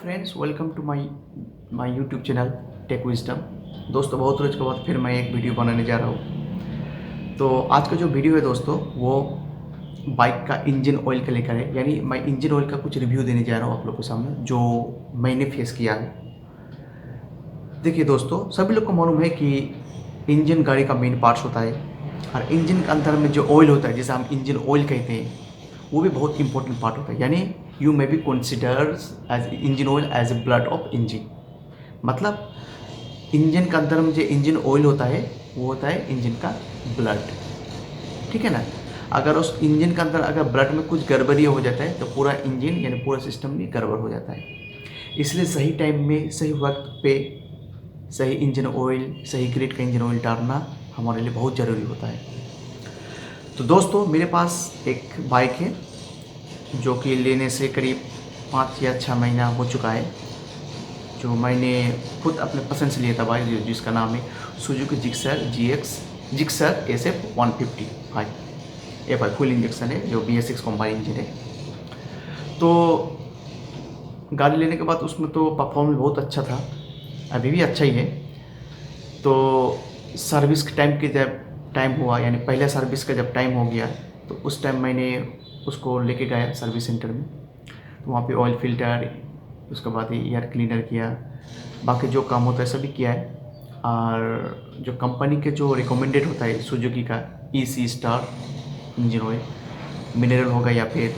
Friends, welcome to my YouTube channel tech wisdom. दोस्तों, बहुत रोज के बाद फिर मैं एक वीडियो बनाने जा रहा हूँ। तो आज का जो वीडियो है दोस्तों, वो बाइक का इंजन ऑयल का लेकर है। यानी मैं इंजन ऑयल का कुछ रिव्यू देने जा रहा हूँ आप लोगों के सामने, जो मैंने फेस किया है। देखिए दोस्तों, सभी लोग को मालूम है कि इंजन गाड़ी का मेन पार्ट्स होता है, और इंजन के अंदर में जो ऑयल होता है, जिसे हम इंजन ऑयल कहते हैं, वो भी बहुत इंपॉर्टेंट पार्ट होता है। यानी you may be considers as engine oil as a blood of engine. मतलब इंजन के अंदर में जो इंजन ऑयल होता है, वो होता है इंजन का ब्लड। ठीक है ना। अगर उस इंजन के अंदर अगर ब्लड में कुछ गड़बड़ी हो जाता है तो पूरा इंजन यानी पूरा सिस्टम भी गड़बड़ हो जाता है। इसलिए सही टाइम में, सही वक्त पे सही इंजन ऑयल, सही ग्रेड का इंजन ऑयल डालना हमारे लिए बहुत ज़रूरी होता है। तो दोस्तों, मेरे पास एक बाइक है जो कि लेने से करीब 5 या 6 महीना हो चुका है। जो मैंने खुद अपने पसंद से लिया था बाइक, जिसका नाम है सुजुकी जिक्सर SF-150 ये फुल इंजेक्शन है, जो BS6 कंबाइन इंजन है। तो गाड़ी लेने के बाद उसमें तो परफॉर्मेंस बहुत अच्छा था, अभी भी अच्छा ही है। तो सर्विस के टाइम के जब टाइम हुआ, यानी पहले सर्विस का जब टाइम हो गया, तो उस टाइम मैंने उसको लेके गया सर्विस सेंटर में। तो वहाँ पे ऑयल फिल्टर, उसके बाद एयर क्लीनर किया, बाकी जो काम होता है सभी किया है। और जो कंपनी के जो रिकमेंडेड होता है सुजुकी का EC star engine oil, mineral होगा या फिर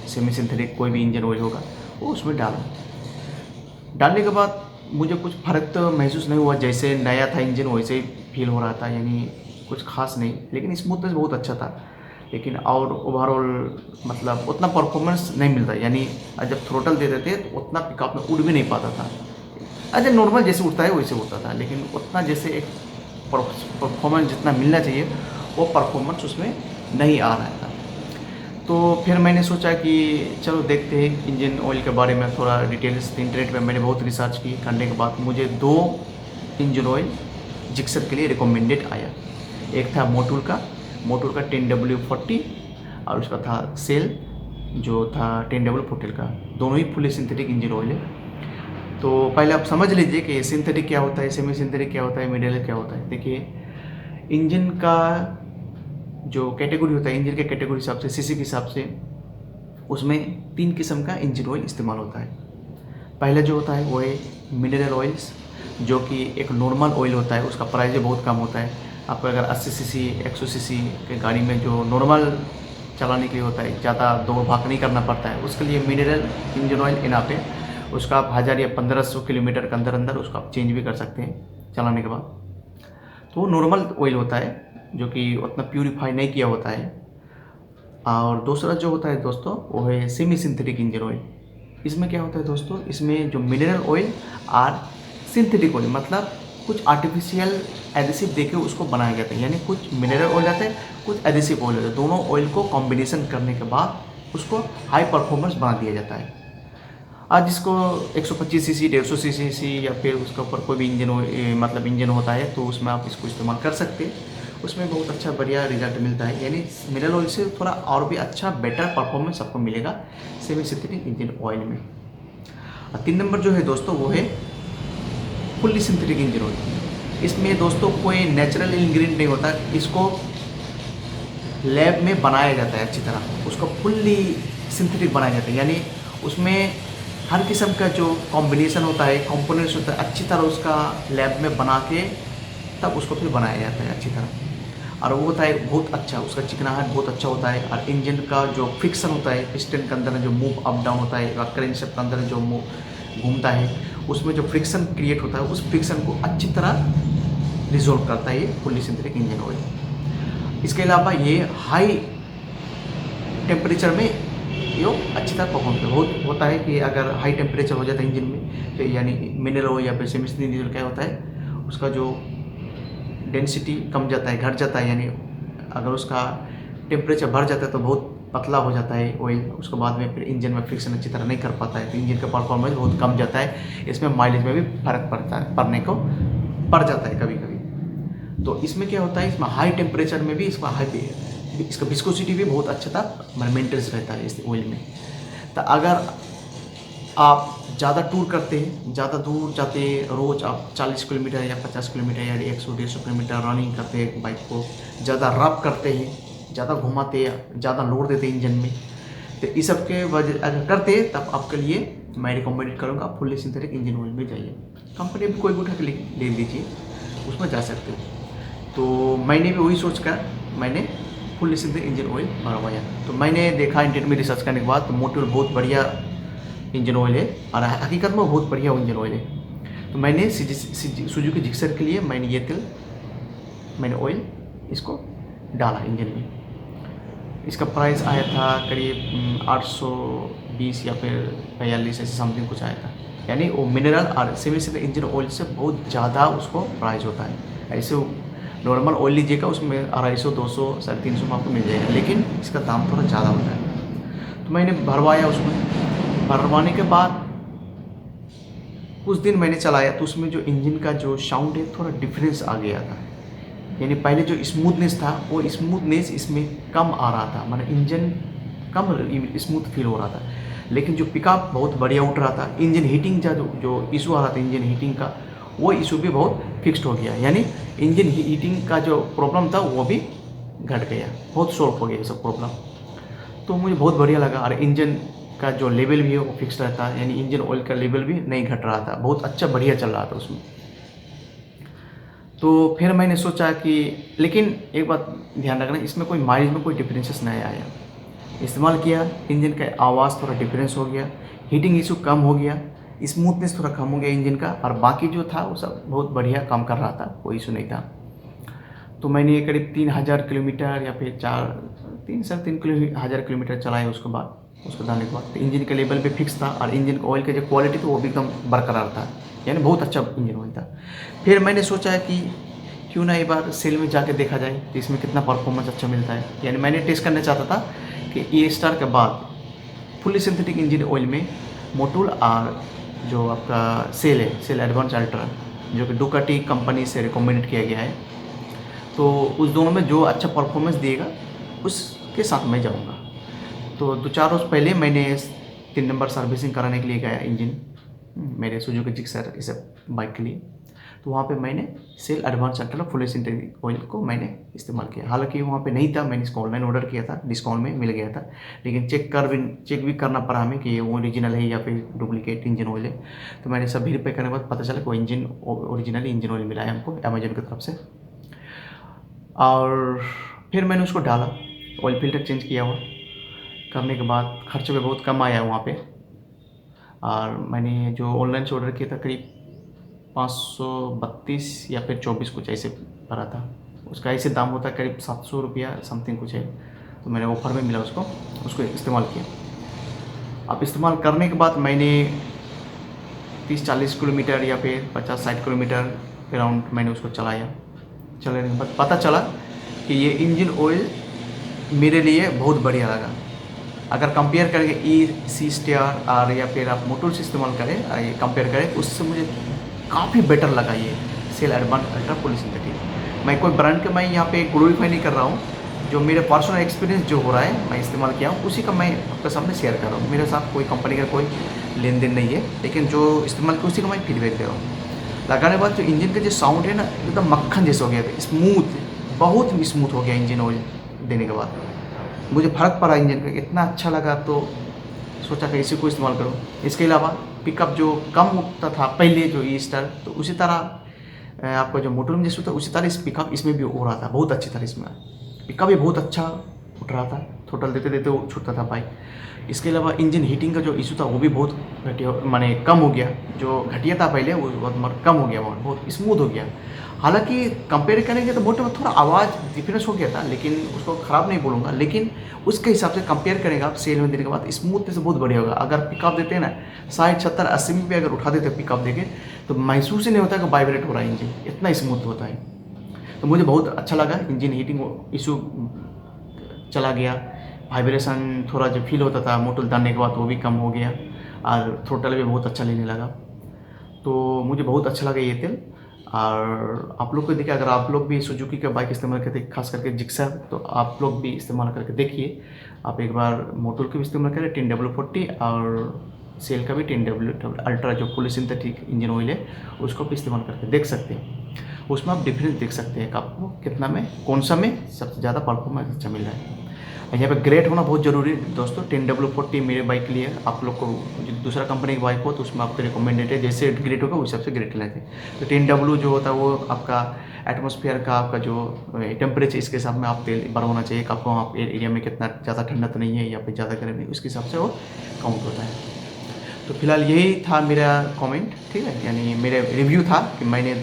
सेमी सिंथेटिक कोई भी इंजन ऑयल होगा, वो उसमें डालने के बाद मुझे कुछ फ़र्क तो महसूस नहीं हुआ। जैसे नया था इंजन वैसे ही फील हो रहा था, यानी कुछ खास नहीं, लेकिन स्मूथनेस बहुत अच्छा था। लेकिन और ओवरऑल मतलब उतना परफॉर्मेंस नहीं मिलता, यानी जब थ्रोटल दे देते तो उतना पिकअप में उड़ भी नहीं पाता था। अच्छा, नॉर्मल जैसे उड़ता है वैसे उड़ता था, लेकिन उतना जैसे एक परफॉर्मेंस जितना मिलना चाहिए वो परफॉर्मेंस उसमें नहीं आ रहा था। तो फिर मैंने सोचा कि चलो देखते हैं इंजन ऑयल के बारे में थोड़ा डिटेल्स। इंटरनेट में मैंने बहुत रिसर्च की, करने के बाद मुझे 2 इंजन ऑयल जिक्सर के लिए रिकमेंडेड आया। एक था मोटूर का 10W40, और उसका था सेल जो था 10W40 का। दोनों ही फुली सिंथेटिक इंजन ऑयल है। तो पहले आप समझ लीजिए कि सिंथेटिक क्या होता है, सेमी सिंथेटिक क्या होता है, मिडल क्या होता है। देखिए, इंजन का जो कैटेगरी होता है, इंजन के कैटेगरी हिसाब से, सीसी के हिसाब से, उसमें 3 किस्म का इंजन ऑयल इस्तेमाल होता है। पहला जो होता है वो है मिनरल ऑयल्स, जो कि एक नॉर्मल ऑयल होता है, उसका प्राइस भी बहुत कम होता है। आपको अगर 80 सीसी 100 सीसी के गाड़ी में जो नॉर्मल चलाने के लिए होता है, ज़्यादा दौड़ भाग नहीं करना पड़ता है, उसके लिए मिनरल इंजन ऑयल इनाफ है। उसका आप 1000 या 1500 किलोमीटर के अंदर अंदर उसको आप चेंज भी कर सकते हैं चलाने के बाद। तो वो नॉर्मल ऑयल होता है, जो कि उतना प्यूरीफाई नहीं किया होता है। और दूसरा जो होता है दोस्तों, वो है सेमी सिंथेटिक इंजन ऑयल। इसमें क्या होता है दोस्तों, इसमें जो मिनरल ऑयल और सिंथेटिक ऑयल, मतलब कुछ आर्टिफिशियल एडिसिव देके उसको बनाया जाता है। यानी कुछ मिनरल ऑयल आता है, कुछ एडिसिव ऑयल होता है। दोनों ऑयल को कॉम्बिनेशन करने के बाद उसको हाई परफॉर्मेंस बना दिया जाता है। आज जिसको 125 सीसी 150 सीसी या फिर उसके ऊपर कोई भी इंजन मतलब इंजन होता है, तो उसमें आप इसको इस्तेमाल कर सकते हैं। उसमें बहुत अच्छा बढ़िया रिजल्ट मिलता है। यानी मिनरल ऑयल से थोड़ा और भी अच्छा बेटर परफॉर्मेंस आपको मिलेगा सेमी सिंथेटिक इंजन ऑयल में। और 3 नंबर जो है दोस्तों, वो है फुल्ली सिंथेटिक इंजन ऑयल। इसमें दोस्तों कोई नेचुरल इंग्रेडिएंट नहीं होता, इसको लैब में बनाया जाता है अच्छी तरह, उसको फुल्ली सिंथेटिक बनाया जाता है। यानी उसमें हर किस्म का जो कॉम्बिनेशन होता है, कंपोनेंट्स होता है, अच्छी तरह उसका लैब में बना के तब उसको फिर बनाया जाता है अच्छी तरह। और वो होता है बहुत अच्छा, उसका चिकनाहट बहुत अच्छा होता है। और इंजन का जो फ्रिक्शन होता है, पिस्टन के अंदर जो मूव अप डाउन होता है, क्रैंकशाफ्ट के अंदर जो मूव घूमता है, उसमें जो फ्रिक्शन क्रिएट होता है, उस फ्रिक्शन को अच्छी तरह रिजोल्व करता है ये फुल्ली सिंथेटिक इंजन ऑयल। इसके अलावा ये हाई टेम्परेचर में ये अच्छी तरह परफॉर्म बहुत होता है कि अगर हाई टेम्परेचर हो जाता है इंजन में, तो यानी मिनरल हो या फिर सेमी सिंथेटिक क्या होता है, उसका जो डेंसिटी कम जाता है, घट जाता है। यानी अगर उसका टेम्परेचर बढ़ जाता है तो बहुत पतला हो जाता है ऑयल। उसके बाद में फिर इंजन में फ्रिक्शन अच्छी तरह नहीं कर पाता है, तो इंजन का परफॉर्मेंस बहुत कम जाता है। इसमें माइलेज में भी फर्क पड़ जाता है कभी कभी। तो इसमें क्या होता है, इसमें हाई टेम्परेचर में भी इसका विस्कोसिटी भी बहुत अच्छा था, मेंटेन रहता है इस ऑयल में। तो अगर आप ज़्यादा टूर करते हैं, ज़्यादा दूर जाते हैं, रोज़ आप 40 किलोमीटर या 50 किलोमीटर या 100-150 किलोमीटर रनिंग करते हैं, बाइक को ज़्यादा रब करते हैं, ज़्यादा घुमाते हैं, ज़्यादा लोड देते हैं इंजन में, तो इस सब के वजह अगर करते हैं तब आपके लिए मैं रिकमेंड करूँगा फुल्ली सिंथेटिक इंजन ऑयल में जाइए। कंपनी भी कोई भी उठा के ले लीजिए, उसमें जा सकते हो। तो मैंने भी वही सोच कर मैंने फुल्ली सिंथेटिक इंजन ऑयल भरवाया। तो मैंने देखा इंटरनेट में रिसर्च करने के बाद तो मोटिव बहुत बढ़िया इंजन ऑयल है और हकीकत में बहुत बढ़िया इंजन ऑयल है। तो मैंने सुजुकी जिक्सर के लिए मैंने ये तेल मैंने ऑयल इसको डाला इंजन में। इसका प्राइस आया था करीब 820 या फिर 42 ऐसे समथिंग कुछ आया था। यानी वो मिनरल और सेमी सिंथेटिक इंजन ऑयल से बहुत ज़्यादा उसको प्राइस होता है। ऐसे नॉर्मल ऑयल लीजिएगा उसमें 250, 200, 350 में आपको मिल जाएगा, लेकिन इसका दाम थोड़ा ज़्यादा होता है। तो मैंने भरवाया, उसमें भरवाने के बाद कुछ दिन मैंने चलाया तो उसमें जो इंजन का जो साउंड है थोड़ा डिफरेंस आ गया था। यानी पहले जो स्मूथनेस था वो स्मूथनेस इसमें कम आ रहा था, मतलब इंजन कम स्मूथ फील हो रहा था। लेकिन जो पिकअप बहुत बढ़िया उठ रहा था। इंजन हीटिंग का जो इशू आ रहा था इंजन हीटिंग का, वो इशू भी बहुत फिक्स्ड हो गया। यानी इंजन हीटिंग का जो प्रॉब्लम था वो भी घट गया, बहुत सॉल्व हो गया सब प्रॉब्लम। तो मुझे बहुत बढ़िया लगा। और इंजन का जो लेवल भी है वो फिक्स रहता है, यानी इंजन ऑयल का लेवल भी नहीं घट रहा था, बहुत अच्छा बढ़िया चल रहा था उसमें। तो फिर मैंने सोचा कि लेकिन एक बात ध्यान रखना, इसमें कोई माइलेज में कोई डिफरेंसेस नहीं आया। इस्तेमाल किया, इंजन का आवाज़ थोड़ा डिफरेंस हो गया, हीटिंग इशू कम हो गया, स्मूथनेस थोड़ा कम हो गया इंजन का, और बाकी जो था वो सब बहुत बढ़िया काम कर रहा था, कोई इशू नहीं था। तो मैंने ये करीब 3000 किलोमीटर या फिर 3-3.5 किलोमीटर चलाया। उसके बाद उसको डालने के बाद तो इंजन के लेवल पे फिक्स था, और इंजन ऑयल का जो क्वालिटी थी वो भी एकदम बरकरार था, यानी बहुत अच्छा इंजन ऑयल था। फिर मैंने सोचा कि क्यों ना एक बार सेल में जाके देखा जाए कि इसमें कितना परफॉर्मेंस अच्छा मिलता है। यानी मैंने टेस्ट करना चाहता था कि ए स्टार के बाद फुली सिंथेटिक इंजन ऑयल में मोटूल और जो आपका सेल है, सेल एडवांस अल्ट्रा, जो कि डुकाटी कंपनी से रिकमेंडेड किया गया है, तो उस दोनों में जो अच्छा परफॉर्मेंस देगा उसके साथ मैं जाऊंगा। तो 2-4 रोज़ पहले मैंने 3 नंबर सर्विसिंग कराने के लिए गया इंजन, मेरे सुजुकी जिक्सर इस बाइक के लिए। तो वहाँ पे मैंने Shell advance ultra full synthetic oil को मैंने इस्तेमाल किया। हालांकि वहाँ पे नहीं था, मैंने इसको ऑनलाइन ऑर्डर किया था, डिस्काउंट में मिल गया था, लेकिन चेक भी करना पड़ा हमें कि ये ओरिजिनल है या फिर डुप्लीकेट इंजन ऑयल है। तो मैंने सब वेरीफाई करने के बाद पता चला कि वो इंजन ओरिजिनल इंजन ऑयल मिला है हमको अमेजन की तरफ से। और फिर मैंने उसको डाला, ऑयल फिल्टर चेंज किया हुआ, करने के बाद खर्चे पे बहुत कम आया वहाँ पे। और मैंने जो ऑनलाइन से ऑर्डर किया था करीब 532 या फिर 24 कुछ ऐसे भरा था। उसका ऐसे दाम होता है करीब 700 रुपया समथिंग कुछ है। तो मैंने ऑफर में मिला उसको इस्तेमाल किया। अब इस्तेमाल करने के बाद मैंने 30-40 किलोमीटर या फिर 50-60 किलोमीटर अराउंड मैंने उसको चलाया। चलाने के बाद पता चला कि ये इंजन ऑयल मेरे लिए बहुत बढ़िया लगा। अगर कंपेयर करेंगे ई स्टार और या फिर आप मोटूल से इस्तेमाल करें, ये कंपेयर करें, उससे मुझे काफ़ी बेटर लगा ये Shell advance ultra full synthetic. मैं कोई ब्रांड के मैं यहाँ पे ग्लोरीफाई नहीं कर रहा हूँ, जो मेरे पर्सनल एक्सपीरियंस जो हो रहा है मैं इस्तेमाल किया हूँ उसी का मैं आपके सामने शेयर कर रहा हूँ। मेरे साथ कोई कंपनी का कोई लेन देन नहीं है, लेकिन जो इस्तेमाल किया उसी का मैं फीडबैक दे रहा हूँ। लगाने के बाद जो इंजन का जो साउंड है ना, एकदम मक्खन जैसे हो गया था, स्मूथ, बहुत स्मूथ हो गया इंजन ऑयल देने के बाद। मुझे फ़र्क पड़ा इंजन का, इतना अच्छा लगा तो सोचा कि इसी को इस्तेमाल करूँ। इसके अलावा पिकअप जो कम उठता था पहले जो ई स्टार, तो उसी तरह आपका जो मोटर में जैसे था उसी तरह इस पिकअप इसमें भी हो रहा था, बहुत अच्छी तरह इसमें पिकअप भी बहुत अच्छा उठ रहा था, थ्रोटल देते देते वो छूटता था बाइक। इसके अलावा इंजन हीटिंग का जो इशू था वो भी बहुत घटिया, माने कम हो गया। जो घटिया था पहले वो बहुत कम हो गया, बहुत स्मूथ हो गया। हालांकि कंपेयर करेंगे तो मोटे में थोड़ा आवाज़ डिफरेंस हो गया था, लेकिन उसको ख़राब नहीं बोलूँगा, लेकिन उसके हिसाब से कंपेयर करेंगे आप सेल में देने के बाद स्मूथनेस बहुत बढ़िया होगा। अगर पिकअप देते हैं ना 60, 70, 80 पे अगर उठा देते पिकअप देके, तो महसूस ही नहीं होता कि वाइब्रेट हो रहा है इंजन, इतना स्मूथ होता है। तो मुझे बहुत अच्छा लगा। इंजन हीटिंग इशू चला गया, वाइब्रेशन थोड़ा जो फील होता था मोटल डालने के बाद वो भी कम हो गया, और थ्रोटल भी बहुत अच्छा लेने लगा। तो मुझे बहुत अच्छा लगा ये तेल। और आप लोग को देखिए, अगर आप लोग भी सुजुकी का बाइक इस्तेमाल करते खास करके जिक्सर, तो आप लोग भी इस्तेमाल करके देखिए। आप एक बार मोटल के भी इस्तेमाल करें 10W40 और सेल का भी 10W अल्ट्रा जो फुल सिंथेटिक इंजन ऑयल है उसको भी इस्तेमाल करके देख सकते हैं। उसमें आप डिफरेंस देख सकते हैं कि आपको कितना में कौन सा में सबसे ज़्यादा परफॉर्मेंस अच्छा मिल रहा है। यहाँ पे ग्रेड होना बहुत ज़रूरी है दोस्तों। 10W40 मेरे बाइक के लिए, आप लोग को जो दूसरा कंपनी की बाइक हो तो उसमें आपको रिकमेंडेड है, जैसे ग्रेड होगा उस हिसाब से ग्रेड लेते हैं। तो 10W जो होता है वो आपका एटमॉस्फेयर का आपका जो टेम्परेचर इसके हिसाब में आप तेल बढ़ाना चाहिए कि आपको वहाँ एरिया में कितना ज़्यादा ठंडा तो नहीं है या फिर ज़्यादा गर्मी, उसके हिसाब से वो काउंट होता है। तो फिलहाल यही था मेरा कमेंट, ठीक है, यानी मेरा रिव्यू था कि मैंने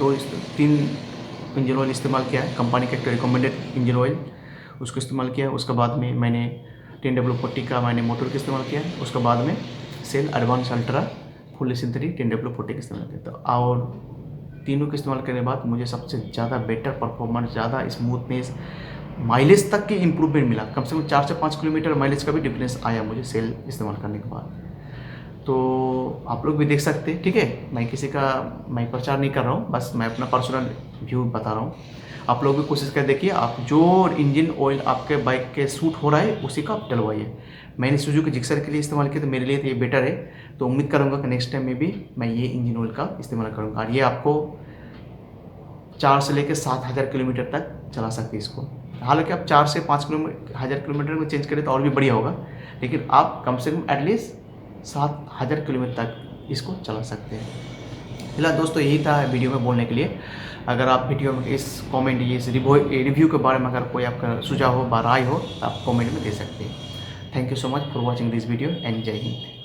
3 इंजन ऑयल इस्तेमाल किया है। कंपनी का एक रिकमेंडेड इंजन ऑयल उसको इस्तेमाल किया। उसके बाद में मैंने 10W40 का मैंने मोटर का इस्तेमाल किया। उसके बाद में Shell advance ultra full synthetic 10W40 का इस्तेमाल किया। तो और तीनों के इस्तेमाल करने के बाद मुझे सबसे ज़्यादा बेटर परफॉर्मेंस, ज़्यादा स्मूथनेस, माइलेज तक की इम्प्रूवमेंट मिला। कम से कम 4 से 5 किलोमीटर माइलेज का भी डिफरेंस आया मुझे सेल इस्तेमाल करने के बाद। तो आप लोग भी देख सकते हैं, ठीक है। मैं प्रचार नहीं कर रहा हूँ, बस मैं अपना पर्सनल व्यू बता रहा हूँ। आप लोग भी कोशिश कर देखिए, आप जो इंजन ऑयल आपके बाइक के सूट हो रहा है उसी का आप डलवाइए। मैंने सुजुकी जिक्सर के लिए इस्तेमाल किया तो मेरे लिए तो ये बेटर है। तो उम्मीद करूँगा कि नेक्स्ट टाइम में भी मैं ये इंजन ऑयल का इस्तेमाल करूँगा। और ये आपको 4 से लेकर 7,000 किलोमीटर तक चला सकते हैं इसको। हालांकि आप 4 से 5,000 किलोमीटर में चेंज करें तो और भी बढ़िया होगा, लेकिन आप कम से कम एटलीस्ट 7,000 किलोमीटर तक इसको चला सकते हैं। फिलहाल दोस्तों यही था वीडियो में बोलने के लिए। अगर आप वीडियो में इस कमेंट इस रिव्यू के बारे में अगर कोई आपका सुझाव हो, राय हो, आप कमेंट में दे सकते हैं। Thank you so much for watching this video and जय हिंद।